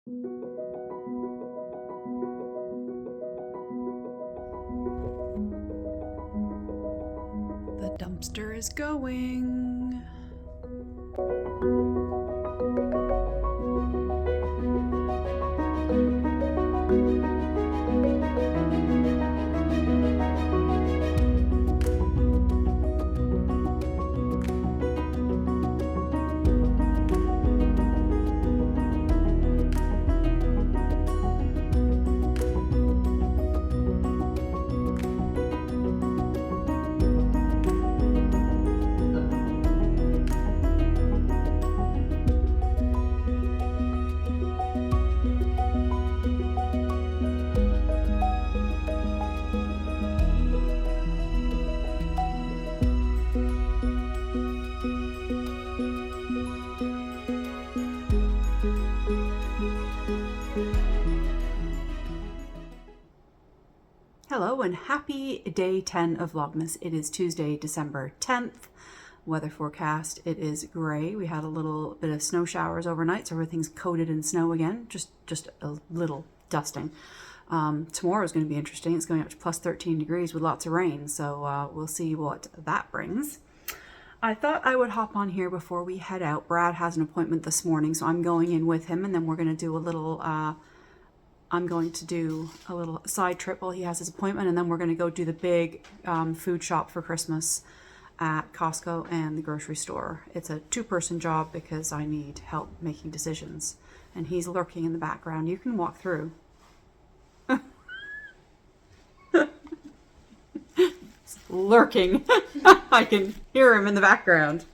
The dumpster is going. Hello and happy day 10 of Vlogmas. It is Tuesday, December 10th. Weather forecast, it is gray. We had a little bit of snow showers overnight, so everything's coated in snow again, just a little dusting. Tomorrow is going to be interesting. It's going up to plus 13 degrees with lots of rain, so we'll see what that brings. I thought I would hop on here before we head out. Brad has an appointment this morning, so I'm going in with him, and then we're going to do a little I'm going to do a little side trip while he has his appointment, and then we're going to go do the big food shop for Christmas at Costco and the grocery store. It's a two-person job because I need help making decisions, and he's lurking in the background. You can walk through. Lurking. I can hear him in the background.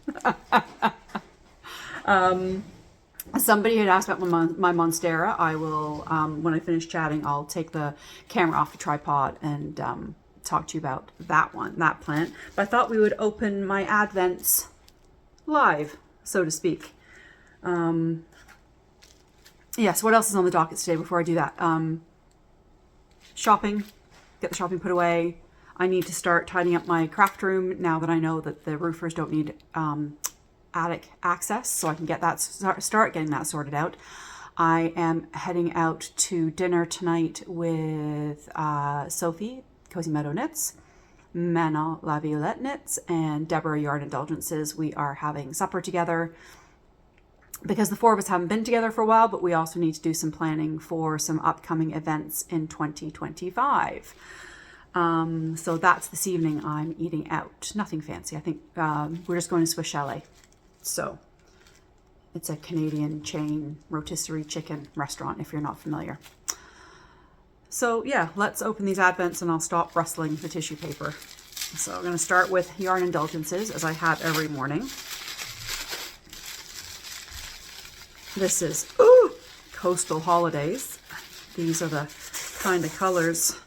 Somebody had asked about my Monstera. I will, when I finish chatting, I'll take the camera off the tripod and talk to you about that plant. But I thought we would open my Advents live, so to speak. Yes, what else is on the docket today before I do that? Shopping, get the shopping put away. I need to start tidying up my craft room now that I know that the roofers don't need attic access, so I can get that start getting that sorted out. I am heading out to dinner tonight with Sophie, Cozy Meadow Knits, Mana La Violette Knits, and Deborah Yarn Indulgences. We are having supper together because the four of us haven't been together for a while, but we also need to do some planning for some upcoming events in 2025. So that's this evening. I'm eating out. Nothing fancy. I think we're just going to Swiss Chalet. So it's a Canadian chain rotisserie chicken restaurant, if you're not familiar. So yeah, let's open these Advents and I'll stop rustling the tissue paper. So I'm going to start with Yarn Indulgences, as I have every morning. This is Coastal Holidays. These are the kind of colors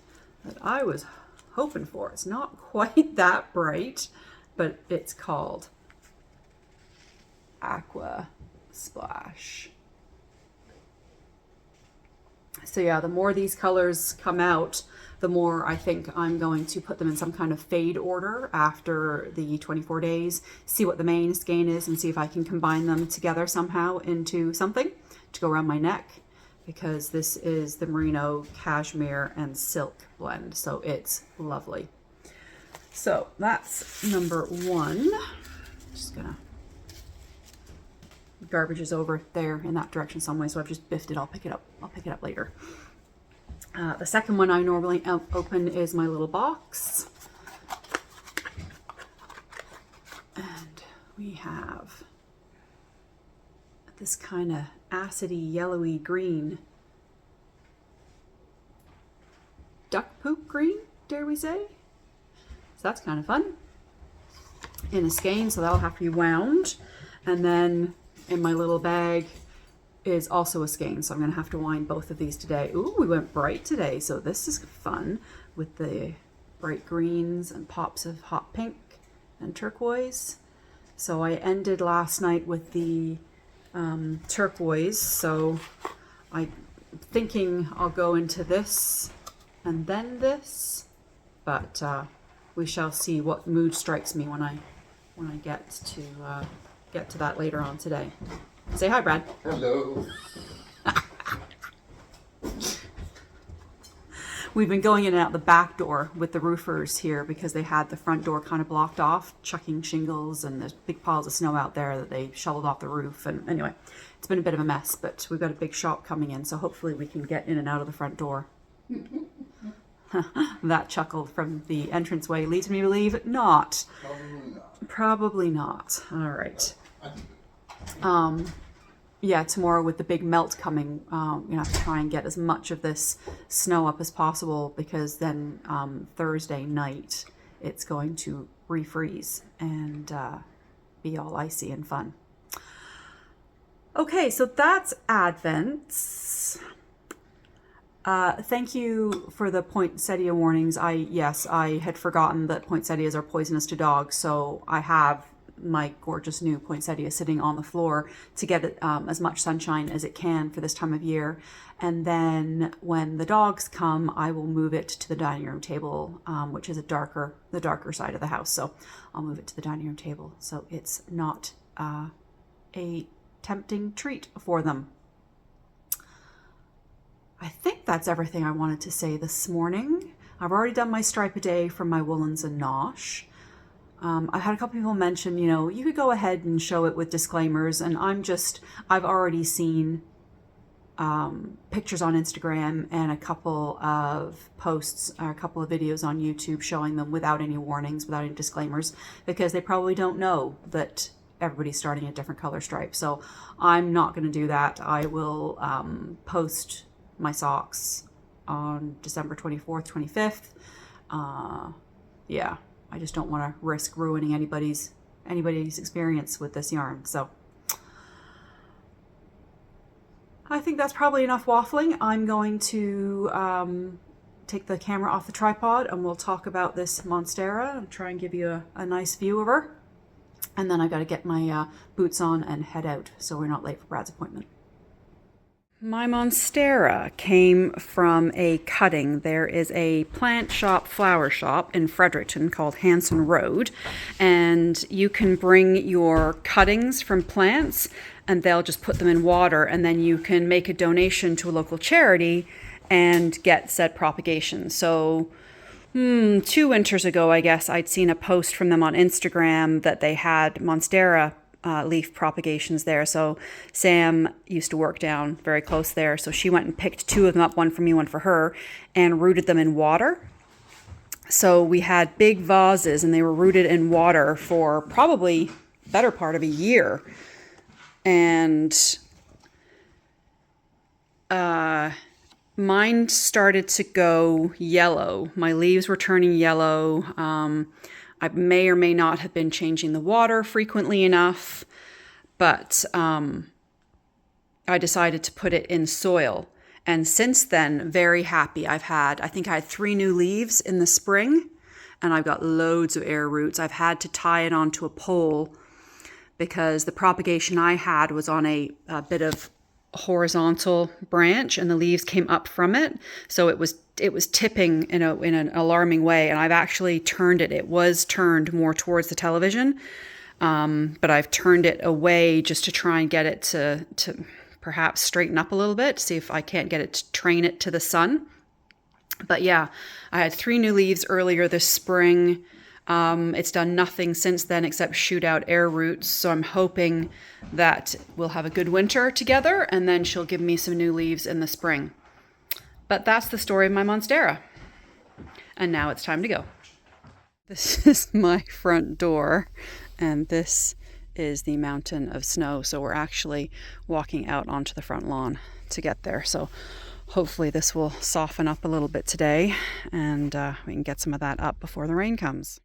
that I was hoping for. It's not quite that bright, but it's called Aqua Splash. So yeah, the more these colors come out, the more I think I'm going to put them in some kind of fade order after the 24 days, see what the main skein is, and see if I can combine them together somehow into something to go around my neck, because this is the merino, cashmere, and silk blend, so it's lovely. So that's number one. Just gonna, garbage is over there in that direction some way, so I've just biffed it. I'll pick it up later. The second one I normally open is my little box, and we have this kind of acidy yellowy green, duck poop green, dare we say. So that's kind of fun in a skein, so that'll have to be wound. And then in my little bag is also a skein, so I'm going to have to wind both of these today. Ooh, we went bright today, so this is fun with the bright greens and pops of hot pink and turquoise. So I ended last night with the turquoise, so I'm thinking I'll go into this and then this, but we shall see what mood strikes me when I get to that later on today. Say hi, Brad. Hello. We've been going in and out the back door with the roofers here because they had the front door kind of blocked off, chucking shingles, and there's big piles of snow out there that they shoveled off the roof. And anyway, it's been a bit of a mess, but we've got a big shop coming in, so hopefully we can get in and out of the front door. That chuckle from the entranceway leads me to believe not. Probably not. All right. Yeah, tomorrow with the big melt coming, you have to try and get as much of this snow up as possible, because then Thursday night it's going to refreeze and be all icy and fun. Okay, so that's Advent. Thank you for the poinsettia warnings. Yes, I had forgotten that poinsettias are poisonous to dogs, so I have my gorgeous new poinsettia sitting on the floor to get it as much sunshine as it can for this time of year. And then when the dogs come, I will move it to the dining room table, which is the darker side of the house. So I'll move it to the dining room table so it's not a tempting treat for them. I think that's everything I wanted to say this morning. I've already done my stripe a day from my woolens and nosh. I've had a couple people mention, you know, you could go ahead and show it with disclaimers, and I've already seen pictures on Instagram and a couple of posts, or a couple of videos on YouTube showing them without any warnings, without any disclaimers, because they probably don't know that everybody's starting a different color stripe. So I'm not going to do that. I will post my socks on December 24th, 25th. Yeah, I just don't want to risk ruining anybody's experience with this yarn. So I think that's probably enough waffling. I'm going to take the camera off the tripod and we'll talk about this Monstera and try and give you a nice view of her. And then I've got to get my boots on and head out so we're not late for Brad's appointment. My Monstera came from a cutting. There is a plant shop, flower shop in Fredericton called Hanson Road, and you can bring your cuttings from plants and they'll just put them in water, and then you can make a donation to a local charity and get said propagation. So 2 winters ago, I guess, I'd seen a post from them on Instagram that they had Monstera leaf propagations there. So Sam used to work down very close there, so she went and picked 2 of them up, one for me, one for her, and rooted them in water. So we had big vases and they were rooted in water for probably better part of a year. And mine started to go yellow. My leaves were turning yellow. I may or may not have been changing the water frequently enough, but I decided to put it in soil. And since then, very happy. I think I had 3 new leaves in the spring, and I've got loads of air roots. I've had to tie it onto a pole because the propagation I had was on a bit of horizontal branch and the leaves came up from it. So it was tipping in an alarming way, and I've actually turned it. It was turned more towards the television, but I've turned it away just to try and get it to perhaps straighten up a little bit, see if I can't get it to train it to the sun. But yeah, I had 3 new leaves earlier this spring. It's done nothing since then except shoot out air roots. So I'm hoping that we'll have a good winter together and then she'll give me some new leaves in the spring. But that's the story of my Monstera. And now it's time to go. This is my front door and this is the mountain of snow. So we're actually walking out onto the front lawn to get there. So hopefully this will soften up a little bit today and we can get some of that up before the rain comes.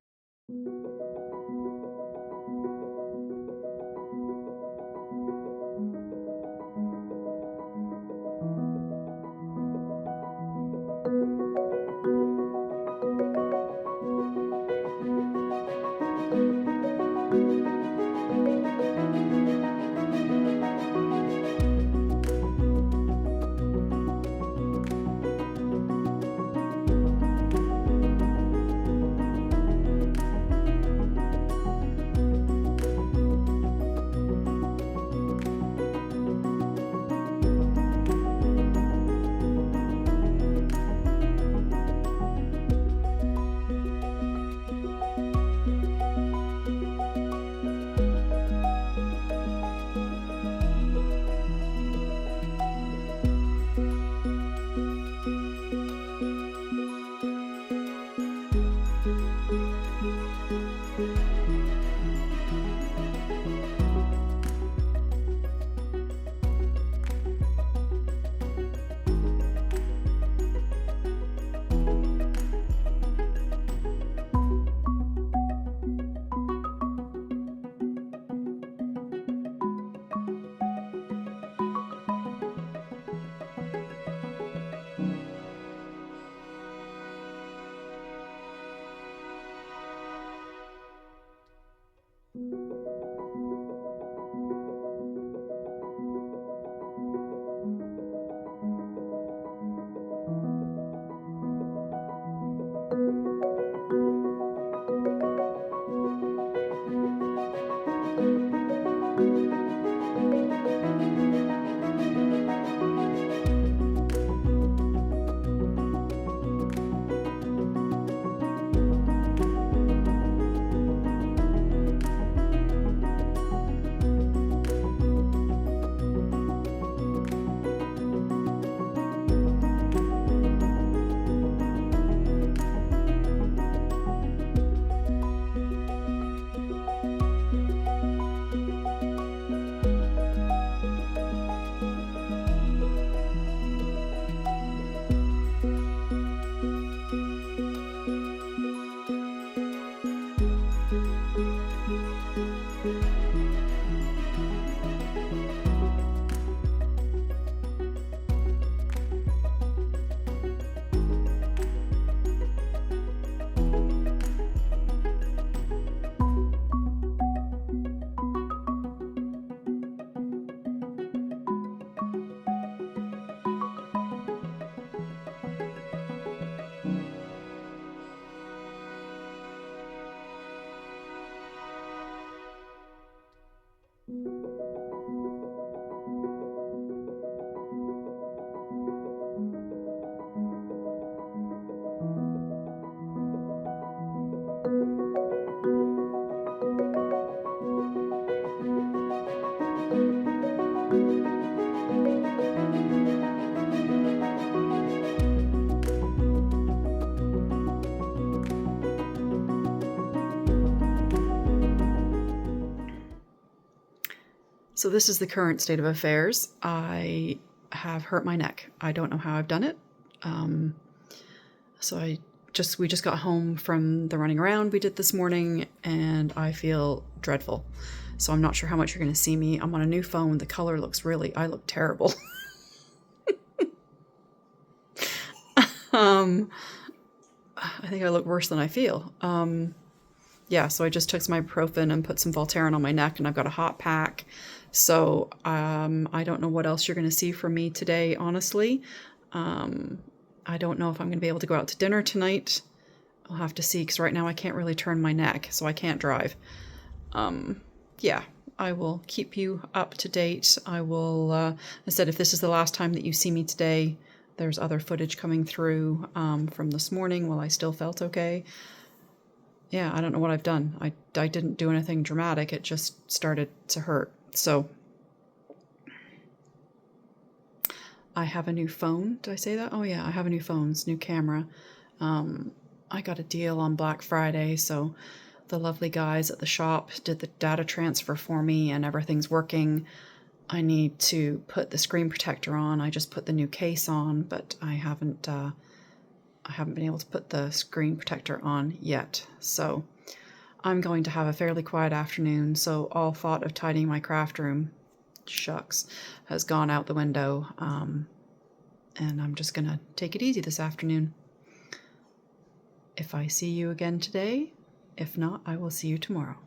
So this is the current state of affairs. I have hurt my neck. I don't know how I've done it. So we just got home from the running around we did this morning, and I feel dreadful. So I'm not sure how much you're going to see me. I'm on a new phone. The color looks I look terrible. I think I look worse than I feel. Yeah, so I just took some ibuprofen and put some Voltaren on my neck, and I've got a hot pack. So I don't know what else you're going to see from me today, honestly. I don't know if I'm going to be able to go out to dinner tonight. I'll have to see, because right now I can't really turn my neck, so I can't drive. Yeah, I will keep you up to date. I will, I said, if this is the last time that you see me today, there's other footage coming through from this morning while I still felt okay. Yeah, I don't know what I've done. I didn't do anything dramatic. It just started to hurt. So I have a new phone. Did I say that? Oh yeah, I have a new phone, it's a new camera. I got a deal on Black Friday, so the lovely guys at the shop did the data transfer for me and everything's working. I need to put the screen protector on. I just put the new case on, but I haven't been able to put the screen protector on yet. So I'm going to have a fairly quiet afternoon, so all thought of tidying my craft room, shucks, has gone out the window. And I'm just gonna take it easy this afternoon. If I see you again today, if not, I will see you tomorrow.